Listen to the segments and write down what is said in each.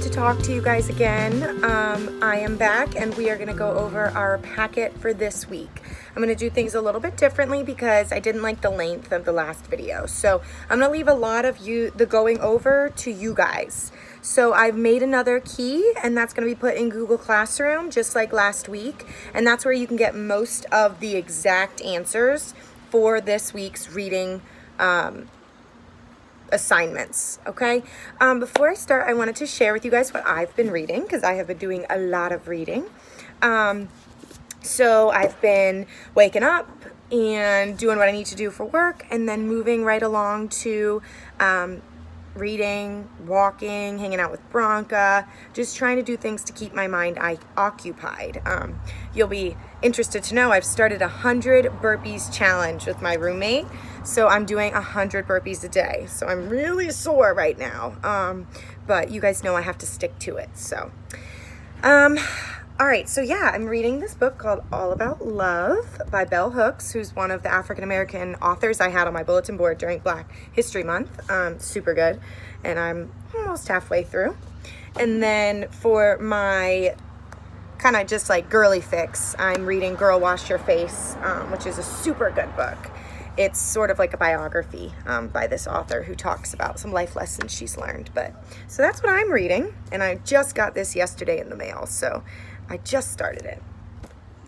to talk to you guys again. I am back and we are going to go over our packet for this week. I'm going to do things a little bit differently because I didn't like the length of the last video. So I'm going to leave a lot of the going over to you guys. So I've made another key and that's going to be put in Google Classroom just like last week. And that's where you can get most of the exact answers for this week's reading assignments. Okay, before I start, I wanted to share with you guys what I've been reading because I have been doing a lot of reading. So I've been waking up and doing what I need to do for work and then moving right along to reading, walking, hanging out with Bronca, just trying to do things to keep my mind occupied. You'll be interested to know I've started a 100 burpees challenge with my roommate. So I'm doing 100 burpees a day. So I'm really sore right now. But you guys know I have to stick to it. So, all right. So yeah, I'm reading this book called All About Love by Bell Hooks, who's one of the African-American authors I had on my bulletin board during Black History Month. Super good. And I'm almost halfway through. And then for my kind of just like girly fix, I'm reading Girl Wash Your Face, which is a super good book. It's sort of like a biography by this author who talks about some life lessons she's learned. So that's what I'm reading, and I just got this yesterday in the mail, so I just started it.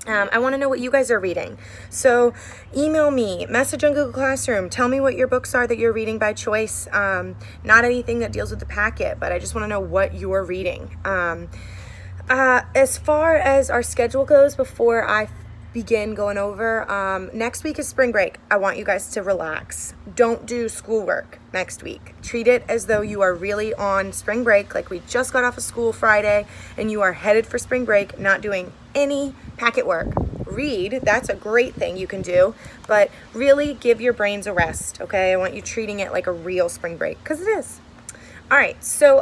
I want to know what you guys are reading. So email me, message on Google Classroom, tell me what your books are that you're reading by choice. Not anything that deals with the packet, but I just want to know what you're reading. As far as our schedule goes, before I begin going over, next week is spring break. I want you guys to relax. Don't do schoolwork next week. Treat it as though you are really on spring break, like we just got off of school Friday and you are headed for spring break, not doing any packet work. Read, that's a great thing you can do, but really give your brains a rest, okay? I want you treating it like a real spring break, because it is. All right, so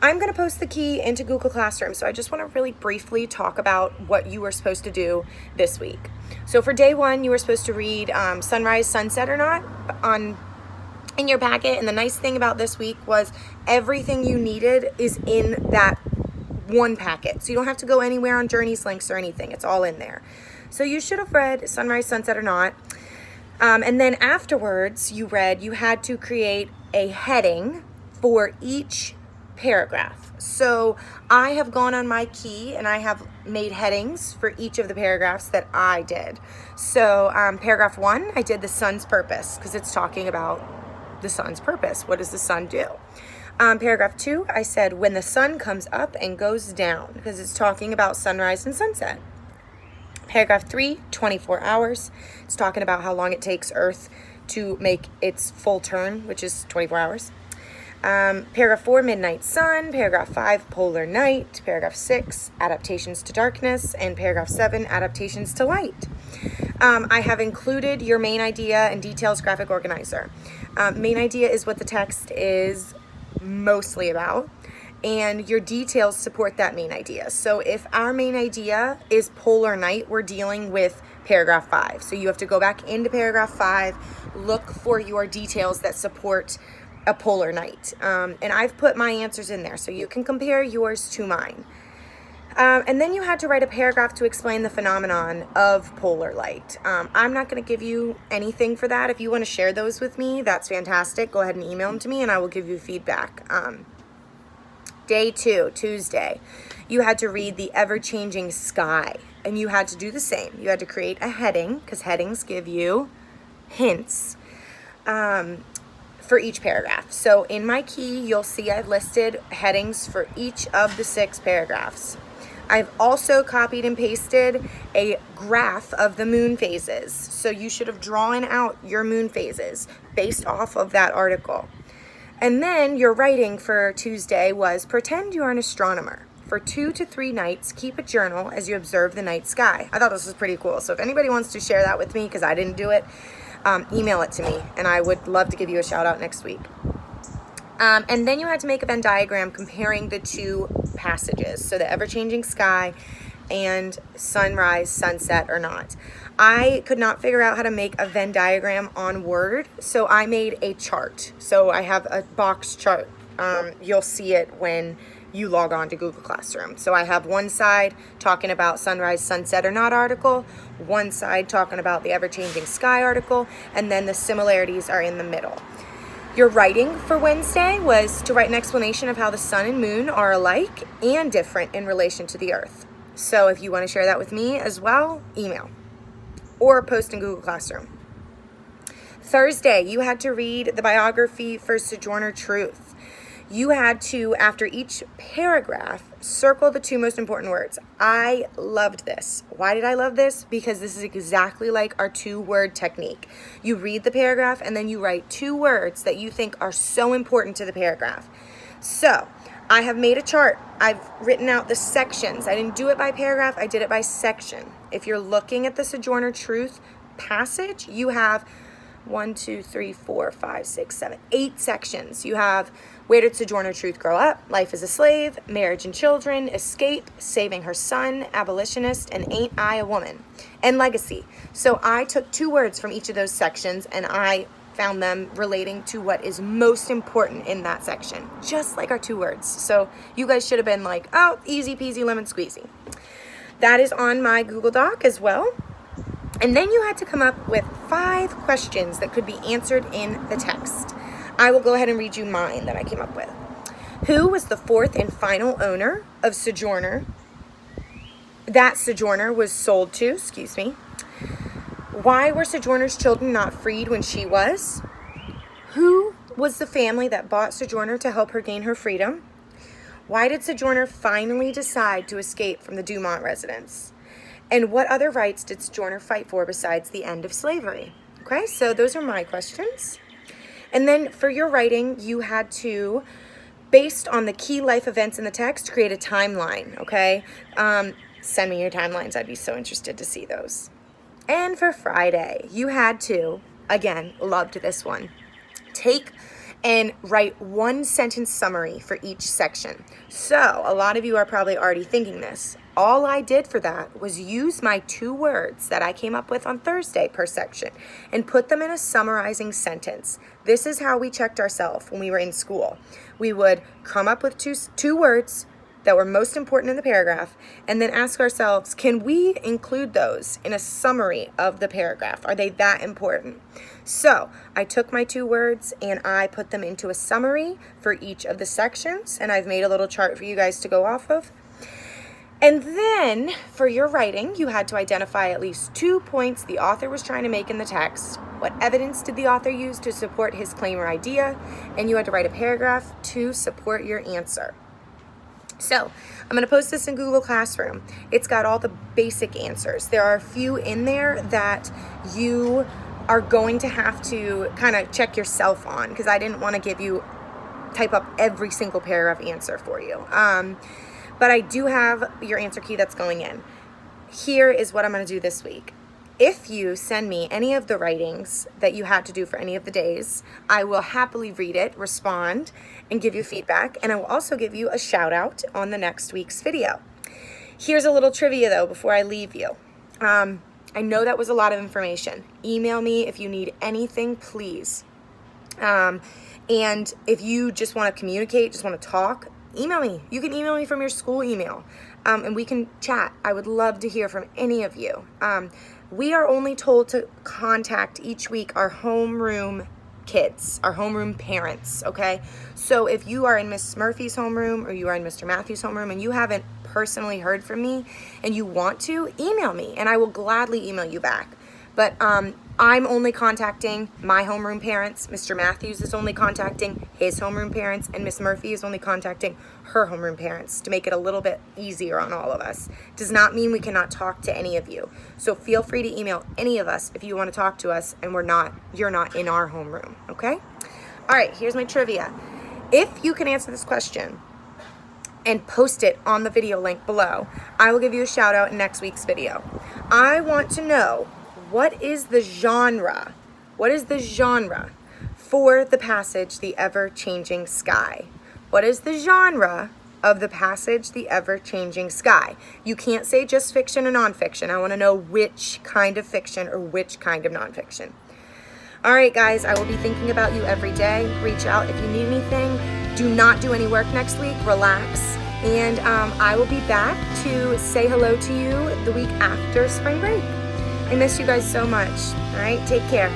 I'm going to post the key into Google Classroom, so I just want to really briefly talk about what you were supposed to do this week. So for day one, you were supposed to read Sunrise, Sunset or Not in your packet, and the nice thing about this week was everything you needed is in that one packet, so you don't have to go anywhere on Journeys links or anything. It's all in there. So you should have read Sunrise, Sunset or Not, and then afterwards you had to create a heading for each paragraph. So I have gone on my key and I have made headings for each of the paragraphs that I did. So paragraph 1, I did the sun's purpose because it's talking about the sun's purpose. What does the sun do? Paragraph 2, I said when the sun comes up and goes down because it's talking about sunrise and sunset. Paragraph 3, 24 hours. It's talking about how long it takes Earth to make its full turn, which is 24 hours. Paragraph 4, midnight sun. Paragraph 5, polar night. Paragraph 6, adaptations to darkness. And paragraph 7, adaptations to light. I have included your main idea and details graphic organizer. Main idea is what the text is mostly about, and your details support that main idea. So if our main idea is polar night, we're dealing with paragraph 5. So you have to go back into paragraph 5, look for your details that support a polar night. And I've put my answers in there so you can compare yours to mine. And then you had to write a paragraph to explain the phenomenon of polar light. I'm not going to give you anything for that. If you want to share those with me, that's fantastic. Go ahead and email them to me and I will give you feedback. Day 2, Tuesday, you had to read The Ever-Changing Sky. And you had to do the same. You had to create a heading because headings give you hints. For each paragraph. So in my key, you'll see I've listed headings for each of the 6 paragraphs. I've also copied and pasted a graph of the moon phases. So you should have drawn out your moon phases based off of that article. And then your writing for Tuesday was pretend you are an astronomer. For 2 to 3 nights, keep a journal as you observe the night sky. I thought this was pretty cool. So if anybody wants to share that with me, because I didn't do it, email it to me and I would love to give you a shout out next week. And then you had to make a Venn diagram comparing the 2 passages. So the ever-changing sky and sunrise, sunset or not. I could not figure out how to make a Venn diagram on Word, so I made a chart. So I have a box chart. You'll see it when you log on to Google Classroom. So I have one side talking about sunrise, sunset or not article, one side talking about the ever-changing sky article, and then the similarities are in the middle. Your writing for Wednesday was to write an explanation of how the sun and moon are alike and different in relation to the earth. So if you want to share that with me as well, email or post in Google Classroom. Thursday, you had to read the biography for Sojourner Truth. You had to, after each paragraph, circle the 2 most important words. I loved this. Why did I love this? Because this is exactly like our 2-word technique. You read the paragraph and then you write 2 words that you think are so important to the paragraph. So I have made a chart. I've written out the sections. I didn't do it by paragraph. I did it by section. If you're looking at the Sojourner Truth passage, you have 1, 2, 3, 4, 5, 6, 7, 8 sections. You have where did Sojourner Truth grow up, life as a slave, marriage and children, escape, saving her son, abolitionist, and ain't I a woman, and legacy. So I took 2 words from each of those sections and I found them relating to what is most important in that section, just like our 2 words. So you guys should have been like, oh, easy peasy lemon squeezy. That is on my Google Doc as well. And then you had to come up with 5 questions that could be answered in the text. I will go ahead and read you mine that I came up with. Who was the 4th and final owner of Sojourner? That Sojourner was sold to, Why were Sojourner's children not freed when she was? Who was the family that bought Sojourner to help her gain her freedom? Why did Sojourner finally decide to escape from the Dumont residence? And what other rights did Sojourner fight for besides the end of slavery? Okay, so those are my questions. And then for your writing, you had to, based on the key life events in the text, create a timeline, okay? Send me your timelines. I'd be so interested to see those. And for Friday, you had to, again, loved this one, take and write 1-sentence summary for each section. So a lot of you are probably already thinking this. All I did for that was use my 2 words that I came up with on Thursday per section and put them in a summarizing sentence. This is how we checked ourselves when we were in school. We would come up with two words that were most important in the paragraph and then ask ourselves, can we include those in a summary of the paragraph? Are they that important? So I took my 2 words and I put them into a summary for each of the sections, and I've made a little chart for you guys to go off of. And then for your writing, you had to identify at least 2 points the author was trying to make in the text. What evidence did the author use to support his claim or idea? And you had to write a paragraph to support your answer. So I'm going to post this in Google Classroom. It's got all the basic answers. There are a few in there that you are going to have to kind of check yourself on, because I didn't want to type up every single paragraph answer for you. But I do have your answer key that's going in. Here is what I'm going to do this week. If you send me any of the writings that you had to do for any of the days, I will happily read it, respond, and give you feedback. And I will also give you a shout out on the next week's video. Here's a little trivia though before I leave you. I know that was a lot of information. Email me if you need anything, please. And if you just want to communicate, just want to talk, email me. You can email me from your school email, and we can chat. I would love to hear from any of you. We are only told to contact each week our homeroom kids, our homeroom parents, okay? So if you are in Miss Murphy's homeroom or you are in Mr. Matthews' homeroom and you haven't personally heard from me and you want to, email me and I will gladly email you back. But I'm only contacting my homeroom parents. Mr. Matthews is only contacting his homeroom parents, and Miss Murphy is only contacting her homeroom parents to make it a little bit easier on all of us. Does not mean we cannot talk to any of you. So feel free to email any of us if you want to talk to us and you're not in our homeroom, okay? All right, here's my trivia. If you can answer this question and post it on the video link below, I will give you a shout out in next week's video. I want to know, what is the genre? What is the genre for the passage, The Ever-Changing Sky? What is the genre of the passage, The Ever-Changing Sky? You can't say just fiction or nonfiction. I want to know which kind of fiction or which kind of nonfiction. All right, guys, I will be thinking about you every day. Reach out if you need anything. Do not do any work next week. Relax. And I will be back to say hello to you the week after spring break. I miss you guys so much. All right, take care.